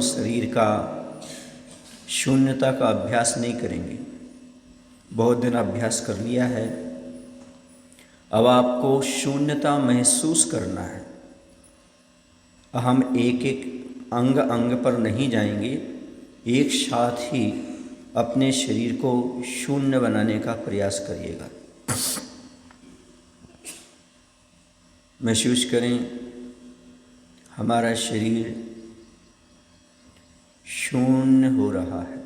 शरीर का शून्यता का अभ्यास नहीं करेंगे। बहुत दिन अभ्यास कर लिया है, अब आपको शून्यता महसूस करना है। हम एक एक अंग अंग पर नहीं जाएंगे, एक साथ ही अपने शरीर को शून्य बनाने का प्रयास करिएगा। महसूस करें हमारा शरीर शून्य हो रहा है।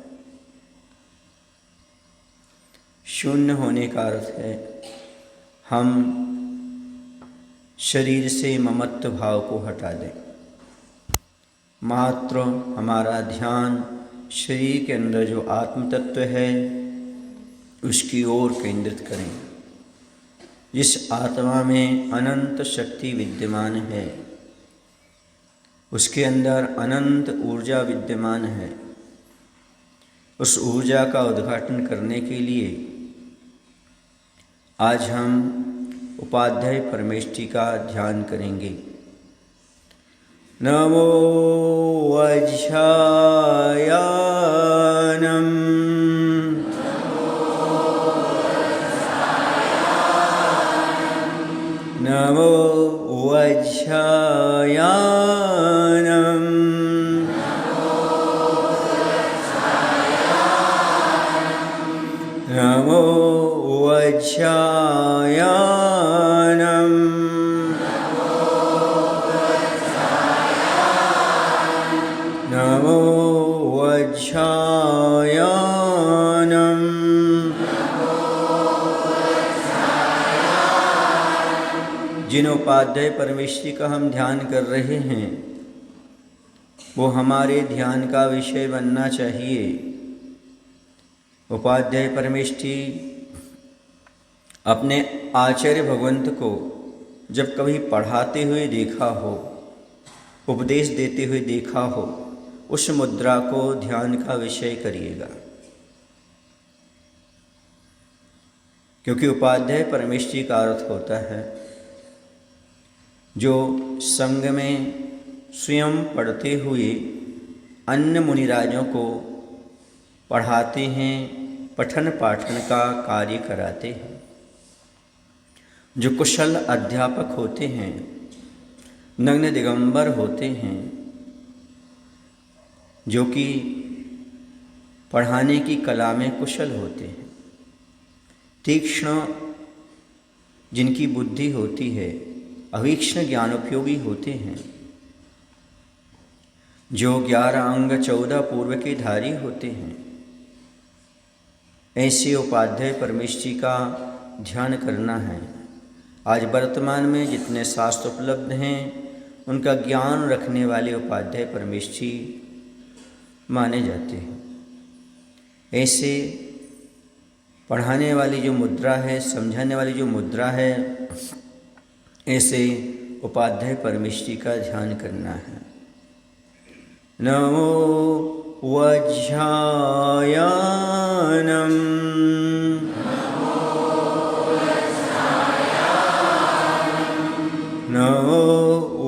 शून्य होने का अर्थ है हम शरीर से ममत्व भाव को हटा दें, मात्र हमारा ध्यान शरीर के अंदर जो आत्म तत्व है उसकी ओर केंद्रित करें। जिस आत्मा में अनंत शक्ति विद्यमान है, उसके अंदर अनंत ऊर्जा विद्यमान है, उस ऊर्जा का उद्घाटन करने के लिए आज हम उपाध्याय परमेष्ठी का ध्यान करेंगे। नमो वज्रायनम, नमो वज्रायनम, नमो वज्रायनम, नमो वज्रायनम, जिन उपाध्याय परमेष्ठी का हम ध्यान कर रहे हैं वो हमारे ध्यान का विषय बनना चाहिए। उपाध्याय परमेष्ठी अपने आचार्य भगवंत को जब कभी पढ़ाते हुए देखा हो, उपदेश देते हुए देखा हो, उस मुद्रा को ध्यान का विषय करिएगा। क्योंकि उपाध्याय परमेष्ठी का अर्थ होता है जो संग में स्वयं पढ़ते हुए अन्य मुनिराजों को पढ़ाते हैं, पठन पाठन का कार्य कराते हैं, जो कुशल अध्यापक होते हैं, नग्न दिगंबर होते हैं, जो कि पढ़ाने की कला में कुशल होते हैं, तीक्ष्ण जिनकी बुद्धि होती है, अवीक्ष्ण ज्ञानोपयोगी होते हैं, जो 11 अंग 14 पूर्व के धारी होते हैं, ऐसे उपाध्याय परमेष्ठी का ध्यान करना है। आज वर्तमान में जितने शास्त्र उपलब्ध हैं उनका ज्ञान रखने वाले उपाध्याय परमेष्ठी माने जाते हैं। ऐसे पढ़ाने वाली जो मुद्रा है, समझाने वाली जो मुद्रा है, ऐसे उपाध्याय परमेष्ठी का ध्यान करना है। नमो वज्रायनम, नमो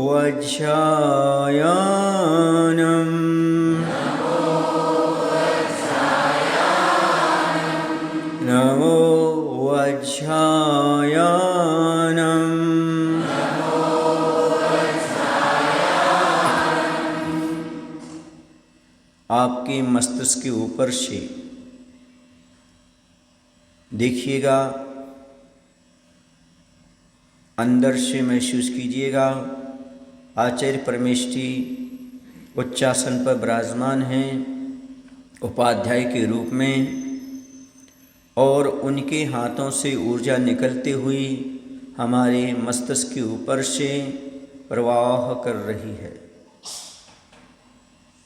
वज्रायनम, नमो वज्रायनम, आपके मस्तिष्क के ऊपर से देखिएगा, अंदर से महसूस कीजिएगा आचार्य परमेष्ठी उच्चासन पर विराजमान हैं उपाध्याय के रूप में, और उनके हाथों से ऊर्जा निकलती हुई हमारे मस्तिष्क के ऊपर से प्रवाह कर रही है।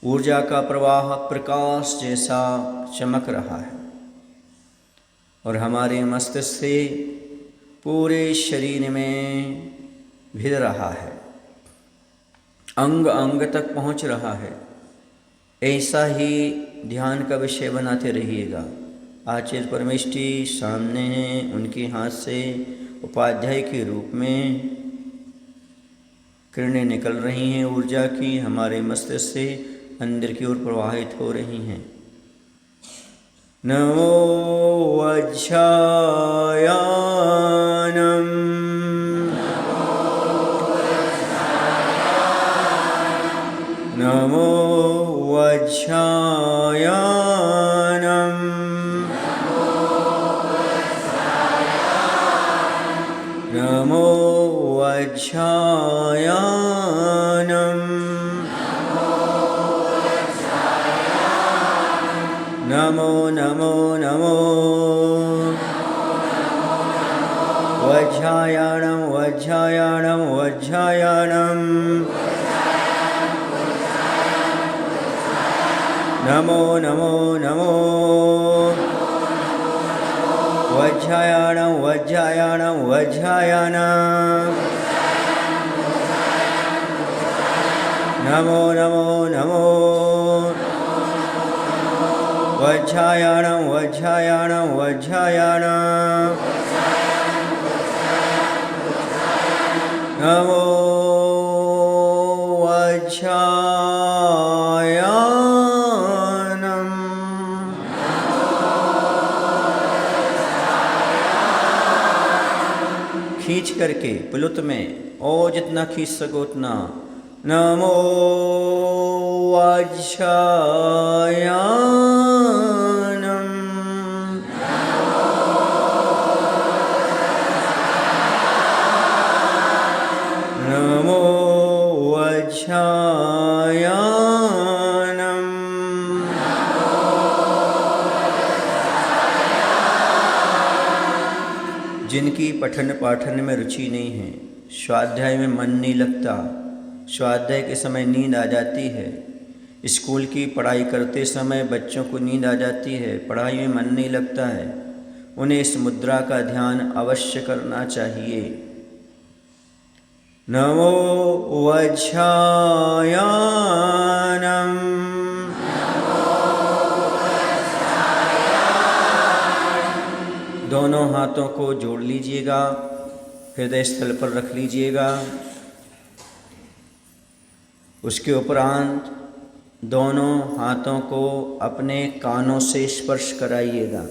ऊर्जा का प्रवाह प्रकाश जैसा चमक रहा है और हमारे मस्तिष्क से पूरे शरीर में भिड़ रहा है, अंग अंग तक पहुंच रहा है। ऐसा ही ध्यान का विषय बनाते रहिएगा। आचार्य परमेष्ठी सामने हैं, उनके हाथ से उपाध्याय के रूप में किरणें निकल रही हैं ऊर्जा की, हमारे मस्तिष्क से अंदर की ओर प्रवाहित हो रही हैं। नमो वज्रायानम, नमो वज्रायानम, नमो वज्रायानम, नमो नमो नमो वज्रायाणं वज्रायाणं वज्रायाणं, नमो नमो नमो वज्रायाणं वज्रायाणं वज्रायाणं, नमो नमो नमो वज्रायाणं वज्रायाणं वज्रायाणं, नमो वज्रायाणं। खींच करके प्लुत में और जितना खींच सको उतना। नमो वज्रायाणं, नमो वज्रायाणं, जिनकी पठन पाठन में रुचि नहीं है, स्वाध्याय में मन नहीं लगता, स्वाध्याय के समय नींद आ जाती है, स्कूल की पढ़ाई करते समय बच्चों को नींद आ जाती है, पढ़ाई में मन नहीं लगता है, उन्हें इस मुद्रा का ध्यान अवश्य करना चाहिए। नमो वज्रायाणं, दोनों हाथों को जोड़ लीजिएगा, हृदय स्थल पर रख लीजिएगा। उसके उपरांत दोनों हाथों को अपने कानों से स्पर्श कराइएगा।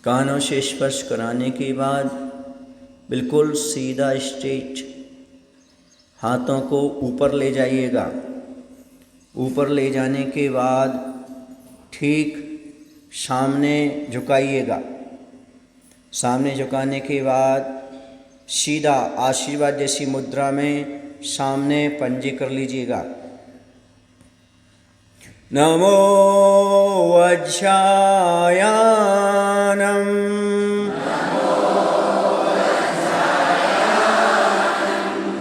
कानों से स्पर्श कराने के बाद बिल्कुल सीधा स्ट्रेट हाथों को ऊपर ले जाइएगा। ऊपर ले जाने के बाद ठीक सामने झुकाइएगा। सामने झुकाने के बाद सीधा आशीर्वाद जैसी मुद्रा में सामने पंजे कर लीजिएगा। नमो वज्रायाणं,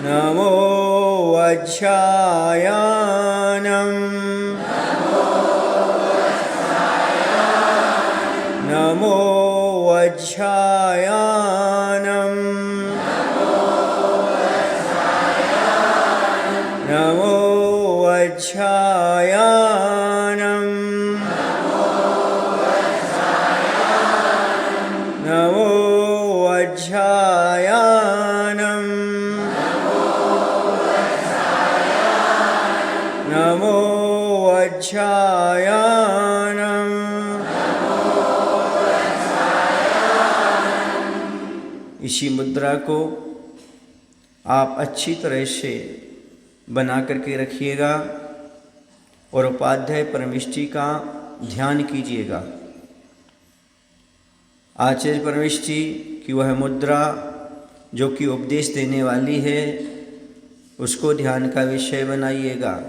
नमो वज्रायाणं, नमो वज्रायाणं, नमो वज्रायाणं, नमो वज्रायाणं, नमो वज्रायाणं। इसी मुद्रा को आप अच्छी तरह से बना करके रखिएगा और उपाध्याय परमेष्ठी का ध्यान कीजिएगा। आचार्य परमेष्ठी की वह मुद्रा जो कि उपदेश देने वाली है, उसको ध्यान का विषय बनाइएगा।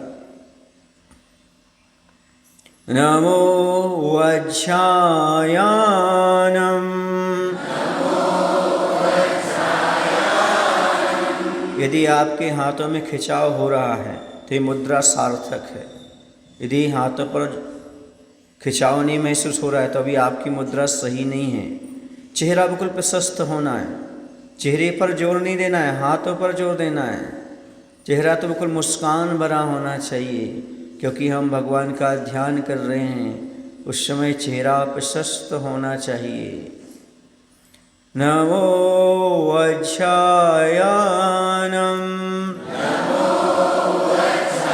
नमो वज्रायाणं, यदि आपके हाथों में खिंचाव हो रहा है तो ये मुद्रा सार्थक है। यदि हाथों पर खिंचाव नहीं महसूस हो रहा है तो अभी आपकी मुद्रा सही नहीं है। चेहरा बिल्कुल प्रशस्त होना है, चेहरे पर जोर नहीं देना है, हाथों पर जोर देना है। चेहरा तो बिल्कुल मुस्कान भरा होना चाहिए, क्योंकि हम भगवान का ध्यान कर रहे हैं। उस समय चेहरा प्रशस्त होना चाहिए। नमो वज्रायाणं, नमो वज्रायाणं,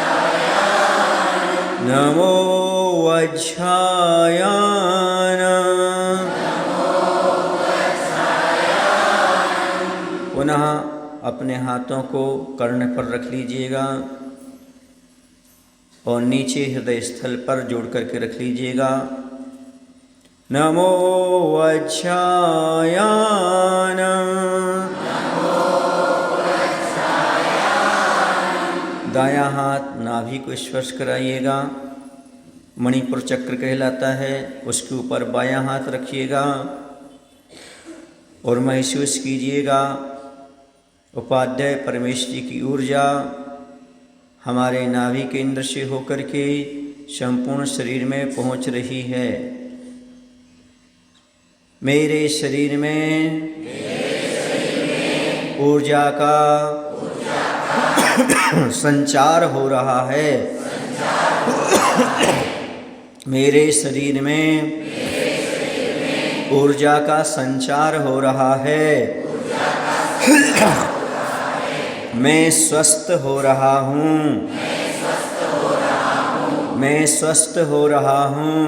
नमो वज्रायान। पुनः अपने हाथों को कर्ण पर रख लीजिएगा और नीचे हृदय स्थल पर जोड़ करके रख लीजिएगा। नमो वज्रायान। दायां हाथ नाभि को स्पर्श कराइएगा, मणिपुर चक्र कहलाता है, उसके ऊपर बायां हाथ रखिएगा और महसूस कीजिएगा उपाध्याय परमेश्वर जी की ऊर्जा हमारे नाभि केंद्र से होकर के संपूर्ण शरीर में पहुंच रही है। मेरे शरीर में ऊर्जा का संचार हो रहा है। मेरे शरीर में ऊर्जा का संचार हो रहा है। मैं स्वस्थ हो रहा हूँ। मैं स्वस्थ हो रहा हूँ।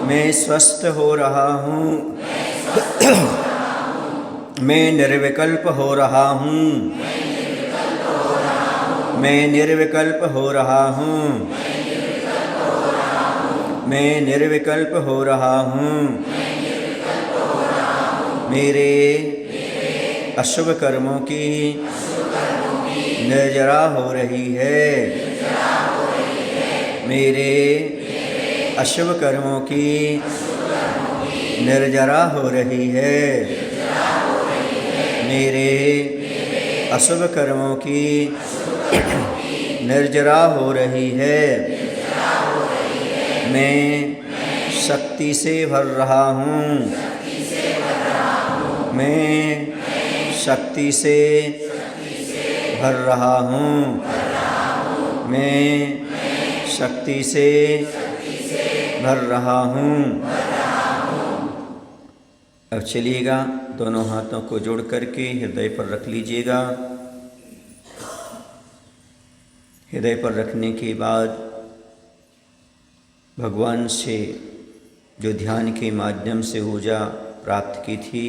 मैं स्वस्थ हो रहा हूँ। मैं निर्विकल्प हो रहा हूँ। मैं निर्विकल्प हो रहा हूँ। मैं निर्विकल्प हो रहा हूँ। मेरे अशुभ कर्मों की निर्जरा हो रही है। मेरे अशुभ कर्मों की निर्जरा हो रही है। मेरे अशुभ कर्मों की निर्जरा हो रही है। मैं शक्ति से भर रहा हूँ। मैं शक्ति से भर रहा हूँ। मैं शक्ति से भर रहा हूँ। अब चलिएगा, दोनों हाथों को जोड़ करके हृदय पर रख लीजिएगा। हृदय पर रखने के बाद भगवान से जो ध्यान के माध्यम से ऊर्जा प्राप्त की थी,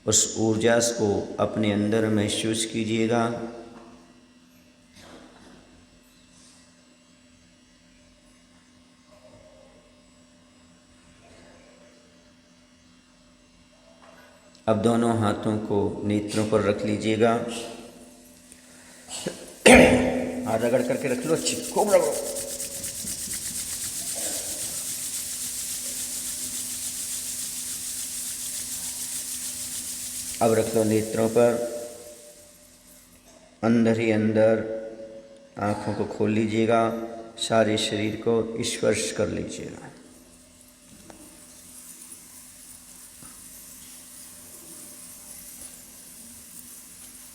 उस ऊर्जा को अपने अंदर महसूस कीजिएगा। अब दोनों हाथों को नेत्रों पर रख लीजिएगा। हाथ रगड़ करके रख लो, अच्छी खूब रगड़ो। अब रख लो नेत्रों पर। अंदर ही अंदर आँखों को खोल लीजिएगा। सारे शरीर को स्पर्श कर लीजिएगा।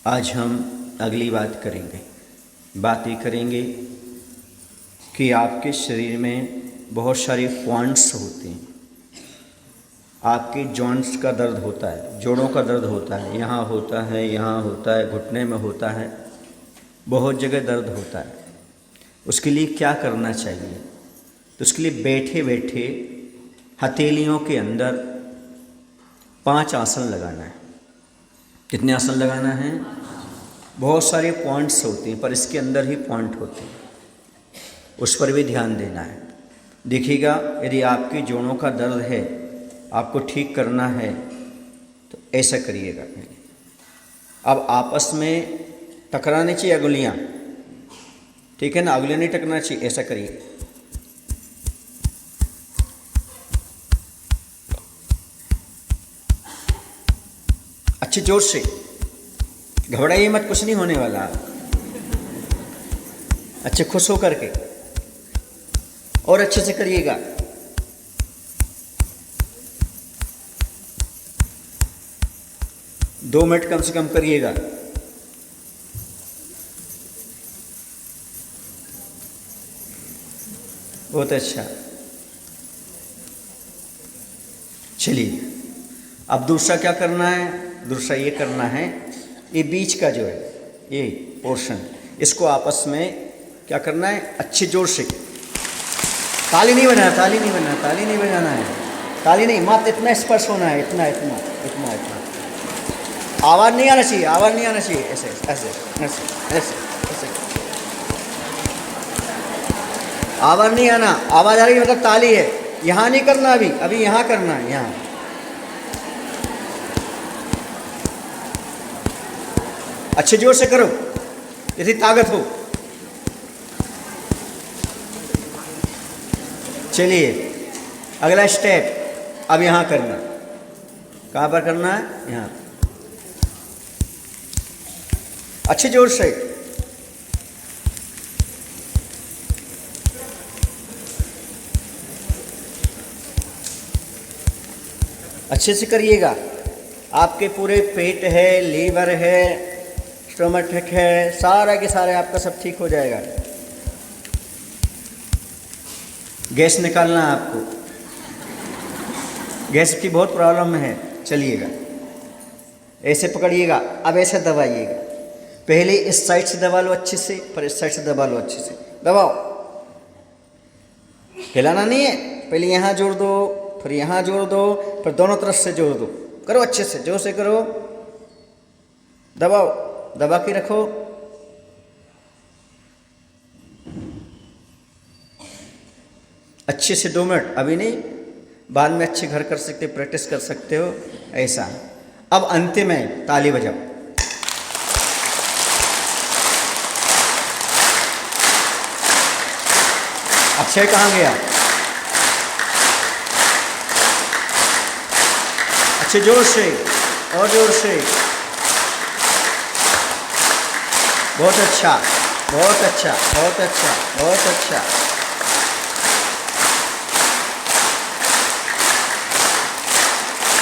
आज हम अगली बात करेंगे। बात ये करेंगे कि आपके शरीर में बहुत सारे पॉइंट्स होते हैं। आपके जॉइंट्स का दर्द होता है, जोड़ों का दर्द होता है, यहाँ होता है, यहाँ होता है, घुटने में होता है, बहुत जगह दर्द होता है। उसके लिए क्या करना चाहिए? तो उसके लिए बैठे बैठे हथेलियों के अंदर 5 आसन लगाना है। कितने आसन लगाना है? बहुत सारे पॉइंट्स होते हैं, पर इसके अंदर ही पॉइंट होते हैं, उस पर भी ध्यान देना है। देखिएगा, यदि आपके जोड़ों का दर्द है, आपको ठीक करना है, तो ऐसा करिएगा। अब आपस में टकरानी चाहिए अंगुलियाँ, ठीक है ना? अंगुलियाँ नहीं टकराना चाहिए, ऐसा करिए। अच्छे जोर से, घबराइए मत, कुछ नहीं होने वाला। अच्छे खुश हो करके और अच्छे से करिएगा। दो मिनट कम से कम करिएगा। बहुत अच्छा। चलिए, अब दूसरा क्या करना है? दूसरा ये करना है, ये बीच का जो है ये पोर्शन, इसको आपस में क्या करना है, अच्छे जोर से। ताली नहीं बजाना, ताली नहीं बजाना, ताली नहीं बजाना है, ताली नहीं, मात्र इतना स्पर्श होना है, इतना इतना इतना इतना। आवाज़ नहीं आना चाहिए, आवाज़ नहीं आना चाहिए, ऐसे ऐसे ऐसे ऐसे ऐसे। आवाज़ नहीं आना, आवाज़ आ रही मतलब ताली है। यहाँ नहीं करना, अभी अभी यहाँ करना है, यहाँ। अच्छे जोर से करो, यदि ताकत हो। चलिए अगला स्टेप, अब यहाँ करना। कहाँ पर करना है, यहाँ। अच्छे जोर से। अच्छे से करिएगा। आपके पूरे पेट है, लीवर है, स्टोमक है, सारा के सारे आपका सब ठीक हो जाएगा। गैस निकालना है आपको, गैस की बहुत प्रॉब्लम है। चलिएगा, ऐसे पकड़िएगा, अब ऐसे दबाइएगा। पहले इस साइड से दबा लो अच्छे से, फिर इस साइड से दबा लो अच्छे से। दबाओ, हिलाना नहीं है। पहले यहाँ जोड़ दो, फिर यहाँ जोड़ दो, फिर दोनों तरफ से जोड़ दो। करो अच्छे से, जोर से करो। दबाओ, दबा के रखो। अच्छे से 2 मिनट, अभी नहीं, बाद में अच्छे घर कर सकते, प्रैक्टिस कर सकते हो ऐसा। अब अंतिम में ताली बजाओ। अक्षय कहाँ गया? अच्छे जोर से, और जोर से। बहुत अच्छा, बहुत अच्छा, बहुत अच्छा, बहुत अच्छा।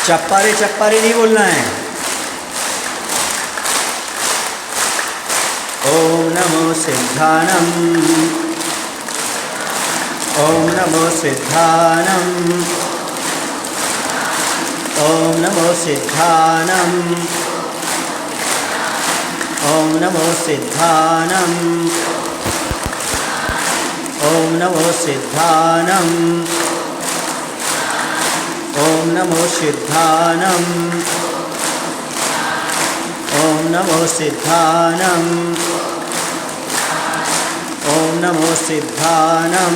चप्पारे चप्पारे नहीं बोलना है। ओम नमो सिद्धानम, ओम नमो सिद्धानम, ओम नमो सिद्धानम, ओम नमो सिद्धानम, ओम नमो सिद्धानम, ओम नमो सिद्धानम, ओम नमो सिद्धानम, ओम नमो सिद्धानम।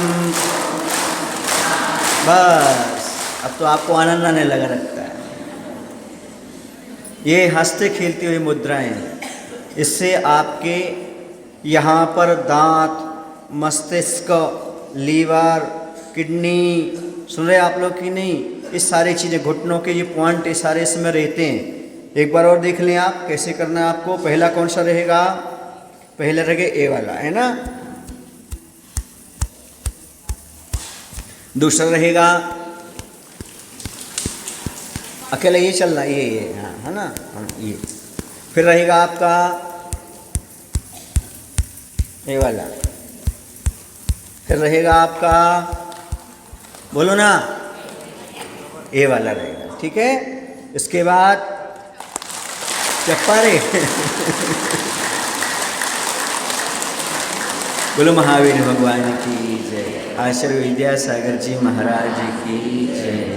बस, अब तो आपको आनंद आने लगा लगता है। ये हंसते खेलती हुई मुद्राएं, इससे आपके यहाँ पर दांत, मस्तिष्क, लीवर, किडनी, सुन रहे आप लोग कि नहीं, इस सारी चीज़ें, घुटनों के ये पॉइंट ये सारे इसमें रहते हैं। एक बार और देख लें आप, कैसे करना है आपको। पहला कौन सा रहेगा? पहला रहेगा ए वाला, है ना। दूसरा रहेगा, अकेला ये चलना, ये हाँ, है ना, ये। फिर रहेगा आपका ये वाला। फिर रहेगा आपका, बोलो ना, ये वाला रहेगा, ठीक है। इसके बाद चप्पारे। बोलो महावीर भगवान की जय, आचार्य विद्यासागर जी महाराज की जय।